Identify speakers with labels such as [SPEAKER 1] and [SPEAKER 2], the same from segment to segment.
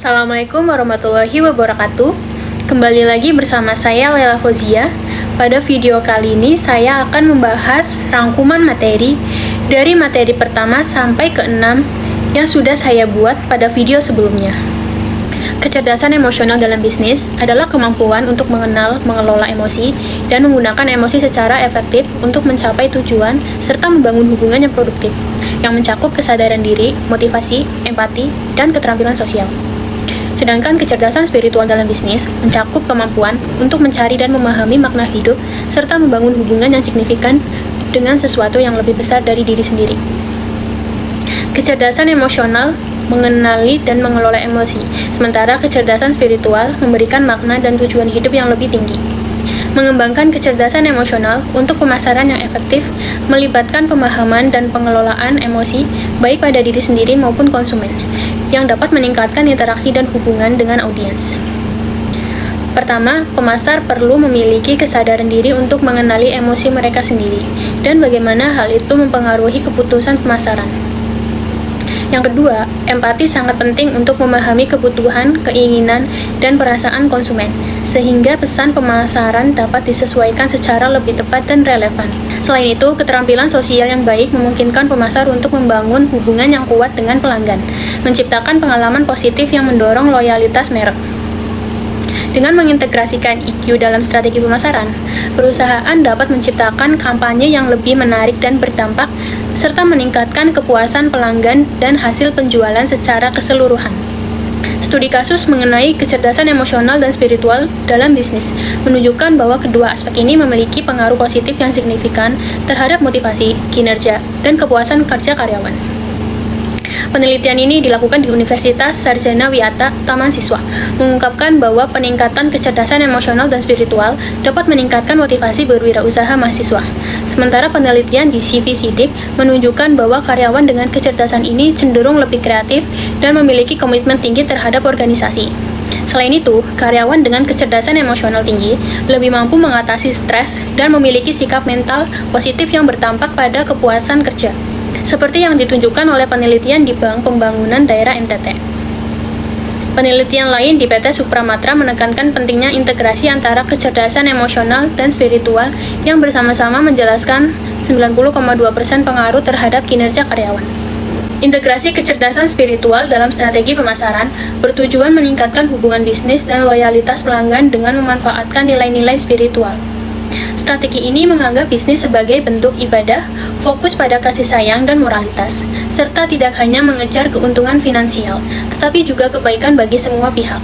[SPEAKER 1] Assalamualaikum warahmatullahi wabarakatuh. Kembali lagi bersama saya Lela Fauzia. Pada video kali ini saya akan membahas rangkuman materi dari materi pertama sampai ke-6 yang sudah saya buat pada video sebelumnya. Kecerdasan emosional dalam bisnis adalah kemampuan untuk mengenal, mengelola emosi, dan menggunakan emosi secara efektif untuk mencapai tujuan serta membangun hubungan yang produktif, yang mencakup kesadaran diri, motivasi, empati, dan keterampilan sosial. Sedangkan kecerdasan spiritual dalam bisnis mencakup kemampuan untuk mencari dan memahami makna hidup serta membangun hubungan yang signifikan dengan sesuatu yang lebih besar dari diri sendiri. Kecerdasan emosional mengenali dan mengelola emosi, sementara kecerdasan spiritual memberikan makna dan tujuan hidup yang lebih tinggi. Mengembangkan kecerdasan emosional untuk pemasaran yang efektif melibatkan pemahaman dan pengelolaan emosi baik pada diri sendiri maupun konsumen, yang dapat meningkatkan interaksi dan hubungan dengan audiens. Pertama, pemasar perlu memiliki kesadaran diri untuk mengenali emosi mereka sendiri dan bagaimana hal itu mempengaruhi keputusan pemasaran. Yang kedua, empati sangat penting untuk memahami kebutuhan, keinginan, dan perasaan konsumen, sehingga pesan pemasaran dapat disesuaikan secara lebih tepat dan relevan. Selain itu, keterampilan sosial yang baik memungkinkan pemasar untuk membangun hubungan yang kuat dengan pelanggan, menciptakan pengalaman positif yang mendorong loyalitas merek. Dengan mengintegrasikan EQ dalam strategi pemasaran, perusahaan dapat menciptakan kampanye yang lebih menarik dan berdampak, serta meningkatkan kepuasan pelanggan dan hasil penjualan secara keseluruhan. Studi kasus mengenai kecerdasan emosional dan spiritual dalam bisnis menunjukkan bahwa kedua aspek ini memiliki pengaruh positif yang signifikan terhadap motivasi, kinerja, dan kepuasan kerja karyawan. Penelitian ini dilakukan di Universitas Sarjana Wiyata Taman Siswa, mengungkapkan bahwa peningkatan kecerdasan emosional dan spiritual dapat meningkatkan motivasi berwirausaha mahasiswa. Sementara penelitian di CV-Sidik menunjukkan bahwa karyawan dengan kecerdasan ini cenderung lebih kreatif dan memiliki komitmen tinggi terhadap organisasi. Selain itu, karyawan dengan kecerdasan emosional tinggi lebih mampu mengatasi stres dan memiliki sikap mental positif yang berdampak pada kepuasan kerja, seperti yang ditunjukkan oleh penelitian di Bank Pembangunan Daerah NTT. Penelitian lain di PT Supramatra menekankan pentingnya integrasi antara kecerdasan emosional dan spiritual yang bersama-sama menjelaskan 90,2% pengaruh terhadap kinerja karyawan. Integrasi kecerdasan spiritual dalam strategi pemasaran bertujuan meningkatkan hubungan bisnis dan loyalitas pelanggan dengan memanfaatkan nilai-nilai spiritual. Strategi ini menganggap bisnis sebagai bentuk ibadah, fokus pada kasih sayang dan moralitas, serta tidak hanya mengejar keuntungan finansial, tetapi juga kebaikan bagi semua pihak.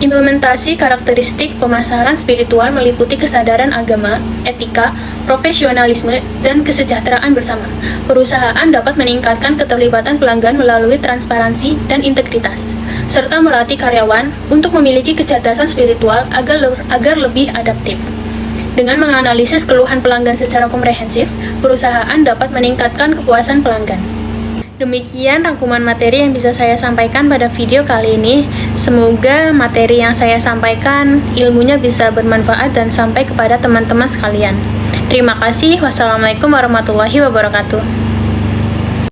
[SPEAKER 1] Implementasi karakteristik pemasaran spiritual meliputi kesadaran agama, etika, profesionalisme, dan kesejahteraan bersama. Perusahaan dapat meningkatkan keterlibatan pelanggan melalui transparansi dan integritas, serta melatih karyawan untuk memiliki kecerdasan spiritual agar lebih adaptif. Dengan menganalisis keluhan pelanggan secara komprehensif, perusahaan dapat meningkatkan kepuasan pelanggan. Demikian rangkuman materi yang bisa saya sampaikan pada video kali ini. Semoga materi yang saya sampaikan ilmunya bisa bermanfaat dan sampai kepada teman-teman sekalian. Terima kasih. Wassalamualaikum warahmatullahi wabarakatuh.